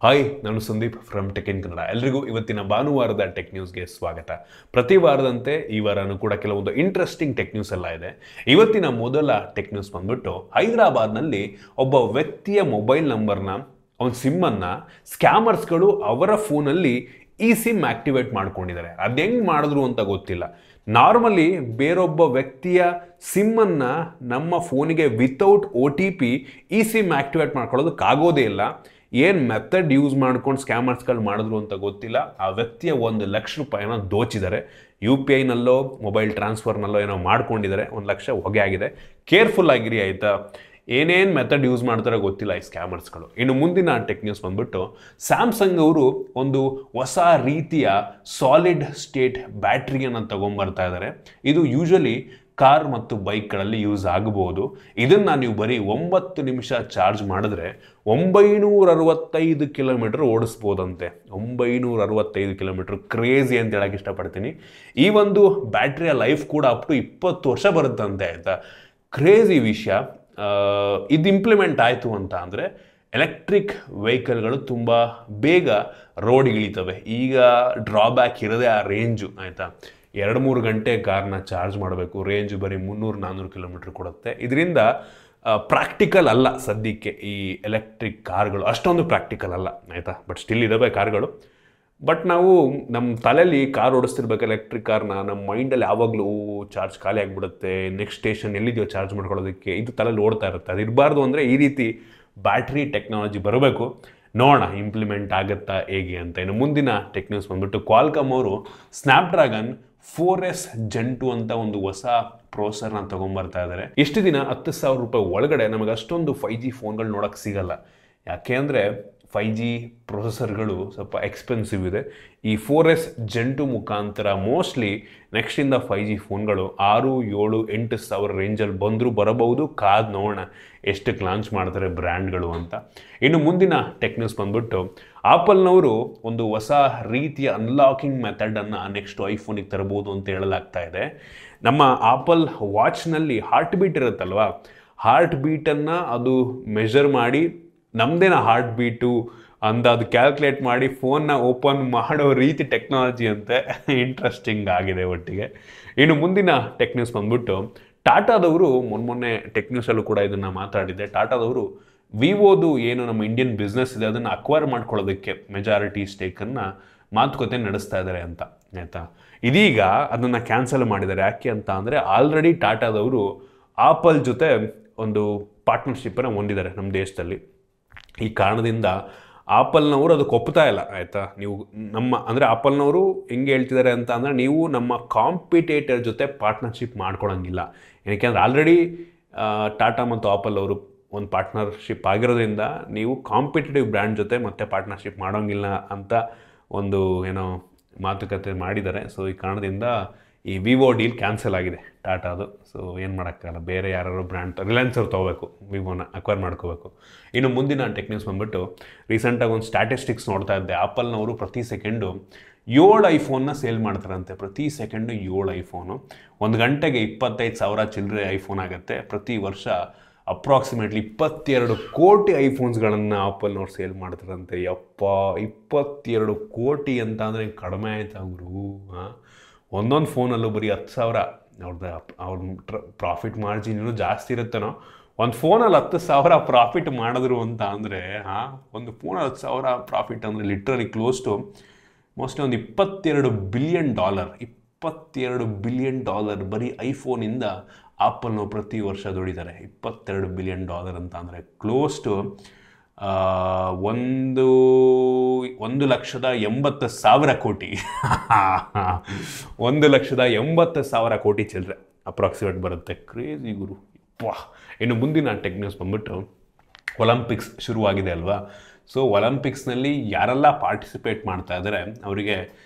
Hi, ನಾನು Sandeep from tech in Kannada. ಎಲ್ರಿಗೂ ಇವತ್ತಿನ ಭಾನುವಾರದ ಟೆಕ್ ನ್ಯೂಸ್ಗೆ ಸ್ವಾಗತ. ಪ್ರತಿ ವಾರದಂತೆ ಈ ವಾರನೂ ಕೂಡ ಕೆಲವೊಂದು ಇಂಟ್ರೆಸ್ಟಿಂಗ್ ಟೆಕ್ ನ್ಯೂಸ್ ಎಲ್ಲ ಇದೆ. ಇವತ್ತಿನ ಮೊದಲ ಟೆಕ್ ನ್ಯೂಸ್ ಬಂದ್ಬಿಟ್ಟು ಹೈದರಾಬಾದ್ನಲ್ಲಿ ಒಬ್ಬ ವ್ಯಕ್ತಿಯ ಮೊಬೈಲ್ ನಂಬರ್ನ, ಅವನ ಸಿಮ್ಮನ್ನು ಸ್ಕ್ಯಾಮರ್ಸ್ಗಳು ಅವರ ಫೋನಲ್ಲಿ ಈ ಸಿಮ್ ಆಕ್ಟಿವೇಟ್ ಮಾಡ್ಕೊಂಡಿದ್ದಾರೆ. ಅದು ಹೆಂಗೆ ಮಾಡಿದ್ರು ಅಂತ ಗೊತ್ತಿಲ್ಲ. ನಾರ್ಮಲಿ ಬೇರೊಬ್ಬ ವ್ಯಕ್ತಿಯ ಸಿಮ್ಮನ್ನು ನಮ್ಮ ಫೋನಿಗೆ ವಿತೌಟ್ OTP ಈ ಸಿಮ್ ಆಕ್ಟಿವೇಟ್ ಮಾಡ್ಕೊಳ್ಳೋದಕ್ಕಾಗೋದೇ ಇಲ್ಲ. ಏನು ಮೆಥಡ್ ಯೂಸ್ ಮಾಡ್ಕೊಂಡು ಸ್ಕ್ಯಾಮರ್ಸ್ಗಳು ಮಾಡಿದ್ರು ಅಂತ ಗೊತ್ತಿಲ್ಲ. ಆ ವ್ಯಕ್ತಿಯ 1,00,000 ರೂಪಾಯಿನ ದೋಚಿದ್ದಾರೆ. UPIನಲ್ಲೋ ಮೊಬೈಲ್ ಟ್ರಾನ್ಸ್ಫರ್ನಲ್ಲೋ ಏನೋ ಮಾಡ್ಕೊಂಡಿದ್ದಾರೆ. 1,00,000 ಹೊಗೆ ಆಗಿದೆ. ಕೇರ್ಫುಲ್ ಆಗಿರಿ ಆಯಿತಾ. ಏನೇನು ಮೆಥಡ್ ಯೂಸ್ ಮಾಡ್ತಾರೋ ಗೊತ್ತಿಲ್ಲ ಈ ಸ್ಕ್ಯಾಮರ್ಸ್ಗಳು. ಇನ್ನು ಮುಂದಿನ ಟೆಕ್ ನ್ಯೂಸ್ ಬಂದ್ಬಿಟ್ಟು ಸ್ಯಾಮ್ಸಂಗ್ ಅವರು ಒಂದು ಹೊಸ ರೀತಿಯ ಸಾಲಿಡ್ ಸ್ಟೇಟ್ ಬ್ಯಾಟ್ರಿಯನ್ನು ತಗೊಂಡ್ಬರ್ತಾ ಇದ್ದಾರೆ. ಇದು ಯೂಶಲಿ ಕಾರ್ ಮತ್ತು ಬೈಕ್ಗಳಲ್ಲಿ ಯೂಸ್ ಆಗಬಹುದು. ಇದನ್ನು ನೀವು ಬರೀ 9 ನಿಮಿಷ ಚಾರ್ಜ್ ಮಾಡಿದ್ರೆ 965 ಕಿಲೋಮೀಟರ್ ಓಡಿಸ್ಬೋದಂತೆ. 965 ಕಿಲೋಮೀಟರ್, ಕ್ರೇಜಿ ಅಂತ ಹೇಳಕ್ಕೆ ಇಷ್ಟಪಡ್ತೀನಿ. ಈ ಒಂದು ಬ್ಯಾಟ್ರಿಯ ಲೈಫ್ ಕೂಡ ಅಪ್ ಟು 20 ವರ್ಷ ಬರುತ್ತಂತೆ ಆಯಿತಾ. ಕ್ರೇಜಿ ವಿಷಯ. ಇದು ಇಂಪ್ಲಿಮೆಂಟ್ ಆಯಿತು ಅಂತ ಅಂದರೆ ಎಲೆಕ್ಟ್ರಿಕ್ ವೆಹಿಕಲ್ಗಳು ತುಂಬ ಬೇಗ ರೋಡ್ಗಿಳಿತವೆ. ಈಗ ಡ್ರಾಬ್ಯಾಕ್ ಇರೋದೇ ಆ ರೇಂಜು ಆಯಿತಾ. 2-3 ಗಂಟೆ ಕಾರ್ನ ಚಾರ್ಜ್ ಮಾಡಬೇಕು. ರೇಂಜ್ ಬರೀ 300-400 ಕಿಲೋಮೀಟ್ರ್ ಕೊಡುತ್ತೆ. ಇದರಿಂದ ಪ್ರಾಕ್ಟಿಕಲ್ ಅಲ್ಲ ಸದ್ಯಕ್ಕೆ ಈ ಎಲೆಕ್ಟ್ರಿಕ್ ಕಾರ್ಗಳು, ಅಷ್ಟೊಂದು ಪ್ರಾಕ್ಟಿಕಲ್ ಅಲ್ಲ ಆಯಿತಾ. ಬಟ್ ಸ್ಟಿಲ್ ಇದ್ದಾವೆ ಕಾರ್ಗಳು. ಬಟ್ ನಾವು ನಮ್ಮ ತಲೆಯಲ್ಲಿ ಕಾರ್ ಓಡಿಸ್ತಿರ್ಬೇಕು ಎಲೆಕ್ಟ್ರಿಕ್ ಕಾರ್ನ, ನಮ್ಮ ಮೈಂಡಲ್ಲಿ ಯಾವಾಗಲೂ ಚಾರ್ಜ್ ಖಾಲಿ ಆಗಿಬಿಡುತ್ತೆ, ನೆಕ್ಸ್ಟ್ ಸ್ಟೇಷನ್ ಎಲ್ಲಿದೆಯೋ ಚಾರ್ಜ್ ಮಾಡ್ಕೊಳ್ಳೋದಕ್ಕೆ, ಇದು ತಲೆಯಲ್ಲಿ ಓಡ್ತಾ ಇರುತ್ತೆ. ಅದು ಇರಬಾರ್ದು ಅಂದರೆ ಈ ರೀತಿ ಬ್ಯಾಟ್ರಿ ಟೆಕ್ನಾಲಜಿ ಬರಬೇಕು. ನೋಡೋಣ ಇಂಪ್ಲಿಮೆಂಟ್ ಆಗುತ್ತಾ ಹೇಗೆ ಅಂತ. ಇನ್ನು ಮುಂದಿನ ಟೆಕ್ ನ್ಯೂಸ್ ಬಂದ್ಬಿಟ್ಟು ಕ್ವಾಲ್ಕಾಮ್ ಅವರು ಸ್ನ್ಯಾಪ್ಡ್ರ್ಯಾಗನ್ 4S Gen 2 ಅಂತ ಒಂದು ಹೊಸ ಪ್ರೊಸೆಸರ್ನ ತೊಗೊಂಬರ್ತಾ ಇದ್ದಾರೆ. ಇಷ್ಟು ದಿನ 10,000 ರೂಪಾಯಿ ಒಳಗಡೆ ನಮಗೆ ಅಷ್ಟೊಂದು 5G ಫೋನ್ಗಳು ನೋಡೋಕ್ಕೆ ಸಿಗಲ್ಲ. ಯಾಕೆ ಅಂದರೆ 5G ಪ್ರೊಸೆಸರ್ಗಳು ಸ್ವಲ್ಪ ಎಕ್ಸ್ಪೆನ್ಸಿವ್ ಇದೆ. ಈ 4S Gen 2 ಮುಖಾಂತರ ಮೋಸ್ಟ್ಲಿ ನೆಕ್ಸ್ಟಿಂದ 5G ಫೋನ್ಗಳು 6,000-7,000 ರೇಂಜಲ್ಲಿ ಬಂದರೂ ಬರಬಹುದು. ಕಾದು ನೋಡೋಣ ಎಷ್ಟಕ್ಕೆ ಲಾಂಚ್ ಮಾಡ್ತಾರೆ ಬ್ರ್ಯಾಂಡ್ಗಳು ಅಂತ. ಇನ್ನು ಮುಂದಿನ ಟೆಕ್ ನ್ಯೂಸ್ ಬಂದ್ಬಿಟ್ಟು ಆಪಲ್ನವರು ಒಂದು ಹೊಸ ರೀತಿಯ ಅನ್ಲಾಕಿಂಗ್ ಮೆಥಡನ್ನು ನೆಕ್ಸ್ಟ್ ಐಫೋನಿಗೆ ತರಬಹುದು ಅಂತ ಹೇಳಲಾಗ್ತಾ ಇದೆ. ನಮ್ಮ ಆಪಲ್ ವಾಚ್ನಲ್ಲಿ ಹಾರ್ಟ್ ಬೀಟ್ ಇರುತ್ತಲ್ವ, ಹಾರ್ಟ್ ಬೀಟನ್ನು ಅದು ಮೆಷರ್ ಮಾಡಿ ನಮ್ಮದೇನ ಹಾರ್ಟ್ ಬೀಟು ಅಂತ ಅದು ಕ್ಯಾಲ್ಕುಲೇಟ್ ಮಾಡಿ ಫೋನ್ನ ಓಪನ್ ಮಾಡೋ ರೀತಿ ಟೆಕ್ನಾಲಜಿ ಅಂತೆ. ಇಂಟ್ರೆಸ್ಟಿಂಗ್ ಆಗಿದೆ ಒಟ್ಟಿಗೆ. ಇನ್ನು ಮುಂದಿನ ಟೆಕ್ ನ್ಯೂಸ್ ಬಂದ್ಬಿಟ್ಟು ಟಾಟಾದವರು ಮೊನ್ನೆ ಟೆಕ್ ನ್ಯೂಸಲ್ಲೂ ಕೂಡ ಇದನ್ನು ಮಾತಾಡಿದ್ದೆ. ಟಾಟಾದವರು ವಿವೋದು ಏನು ನಮ್ಮ ಇಂಡಿಯನ್ ಬಿಸ್ನೆಸ್ ಇದೆ ಅದನ್ನು ಅಕ್ವೈರ್ ಮಾಡ್ಕೊಳ್ಳೋದಕ್ಕೆ ಮೆಜಾರಿಟಿ ಸ್ಟೇಕನ್ನು ಮಾತುಕತೆ ನಡೆಸ್ತಾ ಇದ್ದಾರೆ ಅಂತ ಆಯಿತಾ. ಇದೀಗ ಅದನ್ನು ಕ್ಯಾನ್ಸಲ್ ಮಾಡಿದ್ದಾರೆ. ಯಾಕೆ ಅಂತ ಅಂದರೆ ಆಲ್ರೆಡಿ ಟಾಟಾದವರು ಆಪಲ್ ಜೊತೆ ಒಂದು ಪಾರ್ಟ್ನರ್ಶಿಪ್ಪನ್ನು ಹೊಂದಿದ್ದಾರೆ ನಮ್ಮ ದೇಶದಲ್ಲಿ. ಈ ಕಾರಣದಿಂದ ಆಪಲ್ನವರು ಅದಕ್ಕೆ ಒಪ್ತಾ ಇಲ್ಲ ಆಯಿತಾ. ನೀವು ನಮ್ಮ ಅಂದರೆ ಆಪಲ್ನವರು ಹೆಂಗೆ ಹೇಳ್ತಿದ್ದಾರೆ ಅಂತ ಅಂದರೆ ನೀವು ನಮ್ಮ ಕಾಂಪಿಟೇಟರ್ ಜೊತೆ ಪಾರ್ಟ್ನರ್ಶಿಪ್ ಮಾಡ್ಕೊಳಂಗಿಲ್ಲ. ಏನಕ್ಕೆ ಆಲ್ರೆಡಿ ಟಾಟಾ ಮತ್ತು ಆಪಲ್ ಅವರು ಒಂದು ಪಾರ್ಟ್ನರ್ಶಿಪ್ ಆಗಿರೋದ್ರಿಂದ ನೀವು ಕಾಂಪಿಟೇಟಿವ್ ಬ್ರ್ಯಾಂಡ್ ಜೊತೆ ಮತ್ತೆ ಪಾರ್ಟ್ನರ್ಶಿಪ್ ಮಾಡೋಂಗಿಲ್ಲ ಅಂತ ಒಂದು ಏನೋ ಮಾತುಕತೆ ಮಾಡಿದ್ದಾರೆ. ಸೊ ಈ ಕಾರಣದಿಂದ ಈ ವಿವೋ ಡೀಲ್ ಕ್ಯಾನ್ಸಲ್ ಆಗಿದೆ ಟಾಟಾದು. ಸೊ ಏನು ಮಾಡೋಕ್ಕಾಗಲ್ಲ, ಬೇರೆ ಯಾರು ಬ್ರ್ಯಾಂಡ್ ರಿಲಯನ್ಸ್ ಅವ್ರು ತೊಗೋಬೇಕು, ವಿವೋನ ಅಕ್ವೈರ್ ಮಾಡ್ಕೋಬೇಕು. ಇನ್ನು ಮುಂದಿನ ಟೆಕ್ ನ್ಯೂಸ್ ಬಂದ್ಬಿಟ್ಟು ರೀಸೆಂಟಾಗಿ ಒಂದು ಸ್ಟ್ಯಾಟಿಸ್ಟಿಕ್ಸ್ ನೋಡ್ತಾ ಇದ್ದೆ. ಆಪಲ್ನವರು ಪ್ರತಿ ಸೆಕೆಂಡು 7 ಐಫೋನ್ನ ಸೇಲ್ ಮಾಡ್ತಾರಂತೆ. ಪ್ರತಿ ಸೆಕೆಂಡು 7 ಐಫೋನು. 1 ಗಂಟೆಗೆ 25,000 ಚಿಲ್ಲರೆ ಐಫೋನ್ ಆಗುತ್ತೆ. ಪ್ರತಿ ವರ್ಷ ಅಪ್ರಾಕ್ಸಿಮೇಟ್ಲಿ 22 ಕೋಟಿ ಐಫೋನ್ಸ್ಗಳನ್ನು ಆಪಲ್ನವ್ರು ಸೇಲ್ ಮಾಡ್ತಾರಂತೆ. 22 ಕೋಟಿ ಅಂತ ಅಂದರೆ ಕಡಿಮೆ ಆಯ್ತಾ ಗುರು? ಒಂದೊಂದು ಫೋನಲ್ಲೂ ಬರೀ 10,000 ಅವ್ರ ಪ್ರಾಫಿಟ್ ಮಾರ್ಜಿನ್ ಇನ್ನೂ ಜಾಸ್ತಿ ಇರುತ್ತೇನೋ. ಒಂದು ಫೋನಲ್ಲಿ 10,000 ಪ್ರಾಫಿಟ್ ಮಾಡಿದ್ರು ಅಂತ ಅಂದರೆ ಒಂದು ಫೋನಲ್ಲಿ 10,000 ಪ್ರಾಫಿಟ್ ಅಂದರೆ ಲಿಟ್ರಲಿ ಕ್ಲೋಸ್ ಟು ಮೋಸ್ಟ್ಲಿ ಒಂದು $22 ಬಿಲಿಯನ್. $22 ಬಿಲಿಯನ್ ಬರೀ ಐಫೋನಿಂದ ಆಪಲ್ನವ್ರು ಪ್ರತಿ ವರ್ಷ ದುಡಿತಾರೆ. $22 ಬಿಲಿಯನ್ ಅಂತ ಅಂದರೆ ಕ್ಲೋಸ್ ಟು 1,80,000 ಕೋಟಿ. 1,80,000 ಕೋಟಿ ಚಿಲ್ಲರೆ ಅಪ್ರಾಕ್ಸಿಮೇಟ್ ಬರುತ್ತೆ. ಕ್ರೇಜಿ ಗುರು. ಇನ್ನು ಮುಂದಿನ ಟೆಕ್ ನ್ಯೂಸ್ ಬಂದ್ಬಿಟ್ಟು ಒಲಿಂಪಿಕ್ಸ್ ಶುರುವಾಗಿದೆ ಅಲ್ವಾ. ಸೊ ಒಲಿಂಪಿಕ್ಸ್ನಲ್ಲಿ ಯಾರೆಲ್ಲ ಪಾರ್ಟಿಸಿಪೇಟ್ ಮಾಡ್ತಾ ಇದ್ದಾರೆ ಅವರಿಗೆ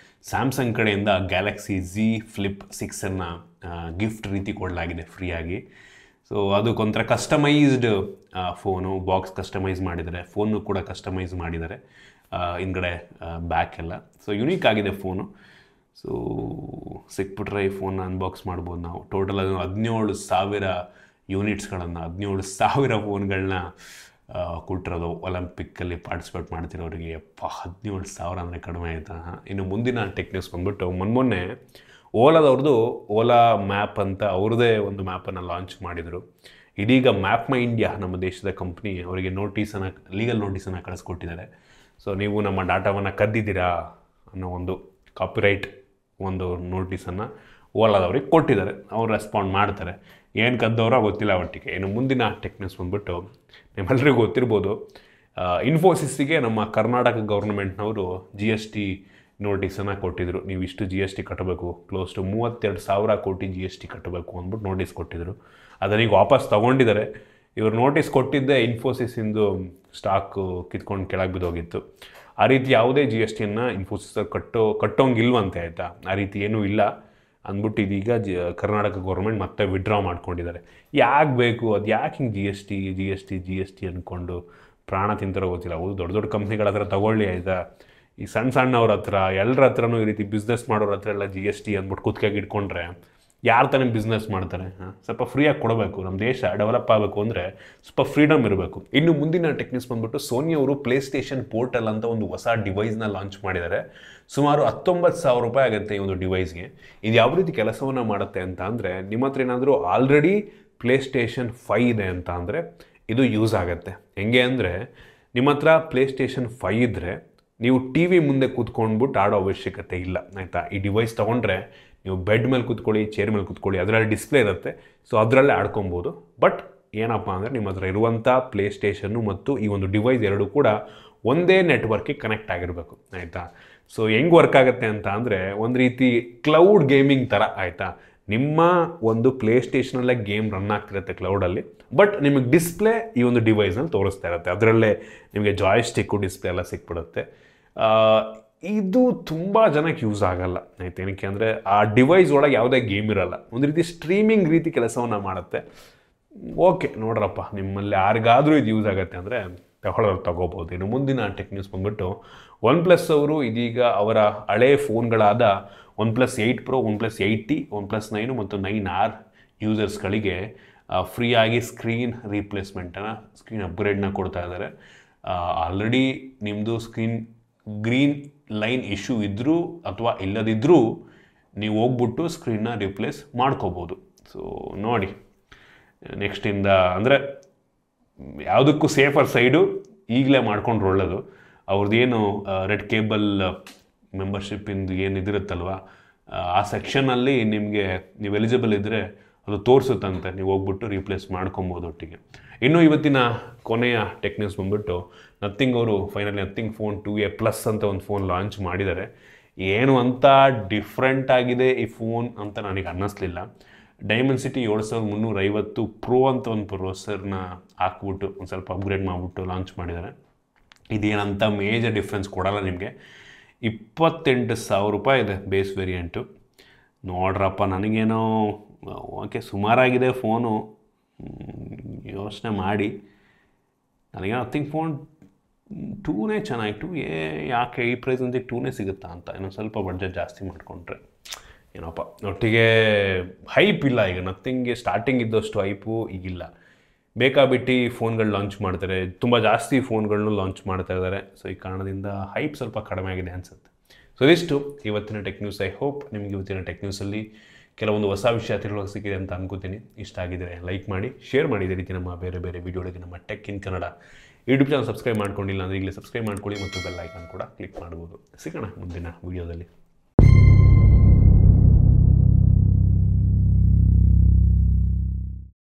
ಸ್ಯಾಮ್ಸಂಗ್ ಕಡೆಯಿಂದ ಗ್ಯಾಲಕ್ಸಿ Z Flip 6 ಗಿಫ್ಟ್ ರೀತಿ ಕೊಡಲಾಗಿದೆ ಫ್ರೀಯಾಗಿ. ಸೊ ಅದಕ್ಕೊಂಥರ ಕಸ್ಟಮೈಸ್ಡ್ ಫೋನು, ಬಾಕ್ಸ್ ಕಸ್ಟಮೈಸ್ ಮಾಡಿದ್ದಾರೆ, ಫೋನು ಕೂಡ ಕಸ್ಟಮೈಸ್ ಮಾಡಿದ್ದಾರೆ ಹಿಂದ್ಗಡೆ ಬ್ಯಾಕ್ ಎಲ್ಲ. ಸೊ ಯುನೀಕ್ ಆಗಿದೆ ಫೋನು. ಸೊ ಸಿಕ್ಬಿಟ್ರೆ ಈ ಫೋನ್ನ ಅನ್ಬಾಕ್ಸ್ ಮಾಡ್ಬೋದು ನಾವು. ಟೋಟಲ್ ಅದು 17,000 ಯೂನಿಟ್ಸ್ಗಳನ್ನು, 17,000 ಫೋನ್ಗಳನ್ನ ಕೊಟ್ಟಿರೋದು. ಒಲಿಂಪಿಕ್ಕಲ್ಲಿ ಪಾರ್ಟಿಸಿಪೇಟ್ ಮಾಡ್ತಿರೋರಿಗೆ 17,000 ಅಂದರೆ ಕಡಿಮೆ ಆಯಿತಾ. ಇನ್ನು ಮುಂದಿನ ಟೆಕ್ ನ್ಯೂಸ್ ಬಂದ್ಬಿಟ್ಟು ಮೊನ್ನೆ ಓಲಾದವ್ರದ್ದು ಓಲಾ ಮ್ಯಾಪ್ ಅಂತ ಅವ್ರದ್ದೇ ಒಂದು ಮ್ಯಾಪನ್ನು ಲಾಂಚ್ ಮಾಡಿದರು. ಇದೀಗ ಮ್ಯಾಪ್ ಮೈ ಇಂಡಿಯಾ ನಮ್ಮ ದೇಶದ ಕಂಪ್ನಿ ಅವರಿಗೆ ಲೀಗಲ್ ನೋಟಿಸನ್ನು ಕಳಿಸ್ಕೊಟ್ಟಿದ್ದಾರೆ. ಸೊ ನೀವು ನಮ್ಮ ಡಾಟಾವನ್ನು ಕದ್ದಿದ್ದೀರಾ ಅನ್ನೋ ಒಂದು ಕಾಪಿರೈಟ್ ಒಂದು ನೋಟಿಸನ್ನು ಓಲಾದವ್ರಿಗೆ ಕೊಟ್ಟಿದ್ದಾರೆ. ಅವ್ರು ರೆಸ್ಪಾಂಡ್ ಮಾಡ್ತಾರೆ. ಏನು ಕದ್ದವರೋ ಗೊತ್ತಿಲ್ಲ ಒಟ್ಟಿಗೆ. ಇನ್ನು ಮುಂದಿನ ಟೆಕ್ ನ್ಯೂಸ್ ಬಂದ್ಬಿಟ್ಟು ನಿಮ್ಮೆಲ್ಲರಿಗೂ ಗೊತ್ತಿರ್ಬೋದು, ಇನ್ಫೋಸಿಸ್ಸಿಗೆ ನಮ್ಮ ಕರ್ನಾಟಕ ಗೌರ್ಮೆಂಟ್ನವರು GST ನೋಟಿಸನ್ನು ಕೊಟ್ಟಿದ್ದರು. ನೀವು ಇಷ್ಟು GST ಕಟ್ಟಬೇಕು, ಕ್ಲೋಸ್ ಟು 32,000 ಕೋಟಿ GST ಕಟ್ಟಬೇಕು ಅಂದ್ಬಿಟ್ಟು ನೋಟಿಸ್ ಕೊಟ್ಟಿದ್ದರು. ಅದನ್ನೀಗ ವಾಪಸ್ ತೊಗೊಂಡಿದ್ದಾರೆ. ಇವರು ನೋಟಿಸ್ ಕೊಟ್ಟಿದ್ದೇ ಇನ್ಫೋಸಿಸ್ಸಿಂದು ಸ್ಟಾಕು ಕಿತ್ಕೊಂಡು ಕೆಳಗೆ ಬಿದ್ದೋಗಿತ್ತು. ಆ ರೀತಿ ಯಾವುದೇ GSTಯನ್ನು ಇನ್ಫೋಸಿಸ್ ಕಟ್ಟೋಂಗಿಲ್ವಂತೆ ಆಯಿತಾ. ಆ ರೀತಿ ಏನೂ ಇಲ್ಲ ಅಂದ್ಬಿಟ್ಟು ಇದೀಗ ಕರ್ನಾಟಕ ಗೌರ್ಮೆಂಟ್ ಮತ್ತೆ ವಿಡ್ರಾ ಮಾಡ್ಕೊಂಡಿದ್ದಾರೆ. ಯಾಕೆ ಬೇಕು, ಅದು ಯಾಕೆ ಹಿಂಗೆ ಜಿ ಎಸ್ ಟಿ ಅಂದ್ಕೊಂಡು ಪ್ರಾಣ ತಿಂತಾರೋ ಗೊತ್ತಿಲ್ಲ. ಹೌದು, ದೊಡ್ಡ ದೊಡ್ಡ ಕಂಪ್ನಿಗಳ ಹತ್ರ ತಗೊಳ್ಳಿ ಆಯಿತಾ. ಈ ಸಣ್ಣವ್ರ ಹತ್ರ ಎಲ್ಲರ ಹತ್ರನೂ ಈ ರೀತಿ ಬಿಸ್ನೆಸ್ ಮಾಡೋರ ಹತ್ರ ಎಲ್ಲ GST ಅಂದ್ಬಿಟ್ಟು ಕುತ್ಕಾಗಿ ಇಟ್ಕೊಂಡ್ರೆ ಯಾರು ತಾನೇ ಬಿಸ್ನೆಸ್ ಮಾಡ್ತಾರೆ? ಸ್ವಲ್ಪ ಫ್ರೀಯಾಗಿ ಕೊಡಬೇಕು. ನಮ್ಮ ದೇಶ ಡೆವಲಪ್ ಆಗಬೇಕು ಅಂದರೆ ಸ್ವಲ್ಪ ಫ್ರೀಡಮ್ ಇರಬೇಕು. ಇನ್ನು ಮುಂದಿನ ಟೆಕ್ನಿಕ್ಸ್ ಬಂದ್ಬಿಟ್ಟು ಸೋನಿ ಅವರು ಪ್ಲೇಸ್ಟೇಷನ್ ಪೋರ್ಟಲ್ ಅಂತ ಒಂದು ಹೊಸ ಡಿವೈಸ್ನ ಲಾಂಚ್ ಮಾಡಿದ್ದಾರೆ. ಸುಮಾರು 19,000 ರೂಪಾಯಿ ಆಗುತ್ತೆ ಈ ಒಂದು ಡಿವೈಸ್ಗೆ. ಇದು ಯಾವ ರೀತಿ ಕೆಲಸವನ್ನು ಮಾಡುತ್ತೆ ಅಂತ ಅಂದರೆ, ನಿಮ್ಮ ಹತ್ರ ಏನಾದರೂ ಆಲ್ರೆಡಿ ಪ್ಲೇಸ್ಟೇಷನ್ 5 ಇದೆ ಅಂತ ಅಂದರೆ ಇದು ಯೂಸ್ ಆಗುತ್ತೆ. ಹೆಂಗೆ ಅಂದರೆ, ನಿಮ್ಮ ಹತ್ರ ಪ್ಲೇಸ್ಟೇಷನ್ 5 ಇದ್ದರೆ ನೀವು TV ಮುಂದೆ ಕೂತ್ಕೊಂಡ್ಬಿಟ್ಟು ಆಡೋ ಅವಶ್ಯಕತೆ ಇಲ್ಲ ಆಯಿತಾ. ಈ ಡಿವೈಸ್ ತೊಗೊಂಡ್ರೆ ನೀವು ಬೆಡ್ ಮೇಲೆ ಕೂತ್ಕೊಳ್ಳಿ, ಚೇರ್ ಮೇಲೆ ಕೂತ್ಕೊಳ್ಳಿ, ಅದರಲ್ಲಿ ಡಿಸ್ಪ್ಲೇ ಇರುತ್ತೆ. ಸೊ ಅದರಲ್ಲೇ ಆಡ್ಕೊಬೋದು. ಬಟ್ ಏನಪ್ಪ ಅಂದರೆ, ನಿಮ್ಮ ಹತ್ರ ಇರುವಂಥ ಪ್ಲೇಸ್ಟೇಷನ್ನು ಮತ್ತು ಈ ಒಂದು ಡಿವೈಸ್ ಎರಡೂ ಕೂಡ ಒಂದೇ ನೆಟ್ವರ್ಕಿಗೆ ಕನೆಕ್ಟ್ ಆಗಿರಬೇಕು ಆಯಿತಾ. ಸೊ ಹೆಂಗೆ ವರ್ಕ್ ಆಗುತ್ತೆ ಅಂತ ಅಂದರೆ, ಒಂದು ರೀತಿ ಕ್ಲೌಡ್ ಗೇಮಿಂಗ್ ಥರ ಆಯಿತಾ. ನಿಮ್ಮ ಒಂದು ಪ್ಲೇಸ್ಟೇಷನಲ್ಲೇ ಗೇಮ್ ರನ್ ಆಗ್ತಿರುತ್ತೆ ಕ್ಲೌಡಲ್ಲಿ, ಬಟ್ ನಿಮಗೆ ಡಿಸ್ಪ್ಲೇ ಈ ಒಂದು ಡಿವೈಸ್ನಲ್ಲಿ ತೋರಿಸ್ತಾ ಇರುತ್ತೆ. ಅದರಲ್ಲೇ ನಿಮಗೆ ಜಾಯ್ಸ್ಟಿಕ್ಕು ಡಿಸ್ಪ್ಲೇ ಎಲ್ಲ ಸಿಕ್ಬಿಡುತ್ತೆ. ಇದು ತುಂಬ ಜನಕ್ಕೆ ಯೂಸ್ ಆಗಲ್ಲ ಆಯ್ತು. ಏನಕ್ಕೆ ಅಂದರೆ, ಆ ಡಿವೈಸ್ ಒಳಗೆ ಯಾವುದೇ ಗೇಮ್ ಇರಲ್ಲ. ಒಂದು ರೀತಿ ಸ್ಟ್ರೀಮಿಂಗ್ ರೀತಿ ಕೆಲಸವನ್ನು ಮಾಡುತ್ತೆ. ಓಕೆ ನೋಡ್ರಪ್ಪ, ನಿಮ್ಮಲ್ಲಿ ಯಾರಿಗಾದರೂ ಇದು ಯೂಸ್ ಆಗುತ್ತೆ ಅಂದರೆ ತಗೊಳ್ಳೋರು ತಗೋಬೋದು. ಇನ್ನು ಮುಂದಿನ ಟೆಕ್ ನ್ಯೂಸ್ ಬಂದ್ಬಿಟ್ಟು OnePlus ಅವರು ಇದೀಗ ಅವರ ಹಳೆಯ ಫೋನ್ಗಳಾದ OnePlus 8 Pro, OnePlus 8T, OnePlus 9 ಮತ್ತು 9R ಯೂಸರ್ಸ್ಗಳಿಗೆ ಫ್ರೀಯಾಗಿ ಸ್ಕ್ರೀನ್ ಅಪ್ಗ್ರೇಡ್ನ ಕೊಡ್ತಾ ಇದ್ದಾರೆ. ಆಲ್ರೆಡಿ ನಿಮ್ಮದು ಗ್ರೀನ್ ಲೈನ್ ಇಶ್ಯೂ ಇದ್ದರೂ ಅಥವಾ ಇಲ್ಲದಿದ್ದರೂ ನೀವು ಹೋಗ್ಬಿಟ್ಟು ಸ್ಕ್ರೀನ್ನ ರಿಪ್ಲೇಸ್ ಮಾಡ್ಕೋಬೋದು. ಸೊ ನೋಡಿ, ನೆಕ್ಸ್ಟಿಂದ ಅಂದರೆ ಯಾವುದಕ್ಕೂ ಸೇಫರ್ ಸೈಡು ಈಗಲೇ ಮಾಡ್ಕೊಂಡ್ರೆ ಒಳ್ಳೆಯದು. ಅವ್ರದ್ದೇನು ರೆಡ್ ಕೇಬಲ್ ಮೆಂಬರ್ಶಿಪ್ಪಿಂದು ಏನಿದಿರುತ್ತಲ್ವ, ಆ ಸೆಕ್ಷನಲ್ಲಿ ನಿಮಗೆ ನೀವು ಎಲಿಜಿಬಲ್ ಇದ್ದರೆ ಅದು ತೋರಿಸುತ್ತಂತೆ. ನೀವು ಹೋಗ್ಬಿಟ್ಟು ರೀಪ್ಲೇಸ್ ಮಾಡ್ಕೊಬೋದು ಒಟ್ಟಿಗೆ. ಇನ್ನು ಇವತ್ತಿನ ಕೊನೆಯ ಟೆಕ್ ನ್ಯೂಸ್ ಬಂದ್ಬಿಟ್ಟು, ನಥಿಂಗ್ ಅವರು finally nothing phone 2A plus ಅಂತ ಒಂದು ಫೋನ್ ಲಾಂಚ್ ಮಾಡಿದ್ದಾರೆ. ಏನು ಅಂತ ಡಿಫ್ರೆಂಟ್ ಆಗಿದೆ ಈ ಫೋನ್ ಅಂತ ನನಗೆ ಅನ್ನಿಸ್ಲಿಲ್ಲ. ಡೈಮೆನ್ಸಿಟಿ 7350 Pro ಅಂತ ಒಂದು ಪ್ರೊಸೆಸರ್ನ ಹಾಕ್ಬಿಟ್ಟು ಒಂದು ಸ್ವಲ್ಪ ಅಪ್ಗ್ರೇಡ್ ಮಾಡಿಬಿಟ್ಟು ಲಾಂಚ್ ಮಾಡಿದ್ದಾರೆ. ಇದೇನಂತ ಮೇಜರ್ ಡಿಫ್ರೆನ್ಸ್ ಕೊಡಲ್ಲ ನಿಮಗೆ. 28,000 ರೂಪಾಯಿ ಇದೆ ಬೇಸ್ ವೇರಿಯಂಟು. ನೋಡ್ರಪ್ಪ, ನನಗೇನೋ ಓಕೆ ಸುಮಾರಾಗಿದೆ ಫೋನು, ಯೋಚನೆ ಮಾಡಿ ನನಗೆ ನಥಿಂಗ್ ಫೋನ್ 2ನೇ ಚೆನ್ನಾಗಿ 2A ಯಾಕೆ ಈ ಪ್ರೈಸಂತೆ 2ನೇ ಸಿಗುತ್ತಾ ಅಂತ. ಇನ್ನೊಂದು ಸ್ವಲ್ಪ ಬಡ್ಜೆಟ್ ಜಾಸ್ತಿ ಮಾಡಿಕೊಂಡ್ರೆ ಏನಪ್ಪ. ಒಟ್ಟಿಗೆ ಹೈಪ್ ಇಲ್ಲ ಈಗ. ನಥಿಂಗ್ಗೆ ಸ್ಟಾರ್ಟಿಂಗ್ ಇದ್ದಷ್ಟು ಹೈಪು ಈಗಿಲ್ಲ. ಬೇಕಾಬಿಟ್ಟು ಫೋನ್ಗಳು ಲಾಂಚ್ ಮಾಡ್ತಾರೆ, ತುಂಬ ಜಾಸ್ತಿ ಫೋನ್ಗಳನ್ನೂ ಲಾಂಚ್ ಮಾಡ್ತಾ ಇದ್ದಾರೆ. ಸೊ ಈ ಕಾರಣದಿಂದ ಹೈಪ್ ಸ್ವಲ್ಪ ಕಡಿಮೆ ಆಗಿದೆ ಅನಿಸುತ್ತೆ. ಸೊ ಇದಿಷ್ಟು ಇವತ್ತಿನ ಟೆಕ್ ನ್ಯೂಸ್. ಐ ಹೋಪ್ ನಿಮಗೆ ಇವತ್ತಿನ ಟೆಕ್ ನ್ಯೂಸಲ್ಲಿ ಕೆಲವೊಂದು ಹೊಸ ವಿಷಯ ತಿಳುವಳಿಕೆ ಸಿಕ್ಕಿದೆ ಅಂತ ಅನ್ಕೋತೀನಿ. ಇಷ್ಟ ಆಗಿದ್ದರೆ ಲೈಕ್ ಮಾಡಿ, ಶೇರ್ ಮಾಡಿ. ಇದೇ ರೀತಿ ನಮ್ಮ ಬೇರೆ ಬೇರೆ ವೀಡಿಯೋಗಳಿಗೆ ನಮ್ಮ tech in Kannada YouTube channel subscribe ಮಾಡ್ಕೊಂಡಿಲ್ಲ ಅಂದರೆ ಈಗಲೇ ಸಬ್ಸ್ಕ್ರೈಬ್ ಮಾಡ್ಕೊಳ್ಳಿ ಮತ್ತು ಬೆಲ್ ಐಕಾನ್ ಕೂಡ ಕ್ಲಿಕ್ ಮಾಡ್ಬೋದು. ಸಿಗೋಣ ಮುಂದಿನ ವೀಡಿಯೋದಲ್ಲಿ.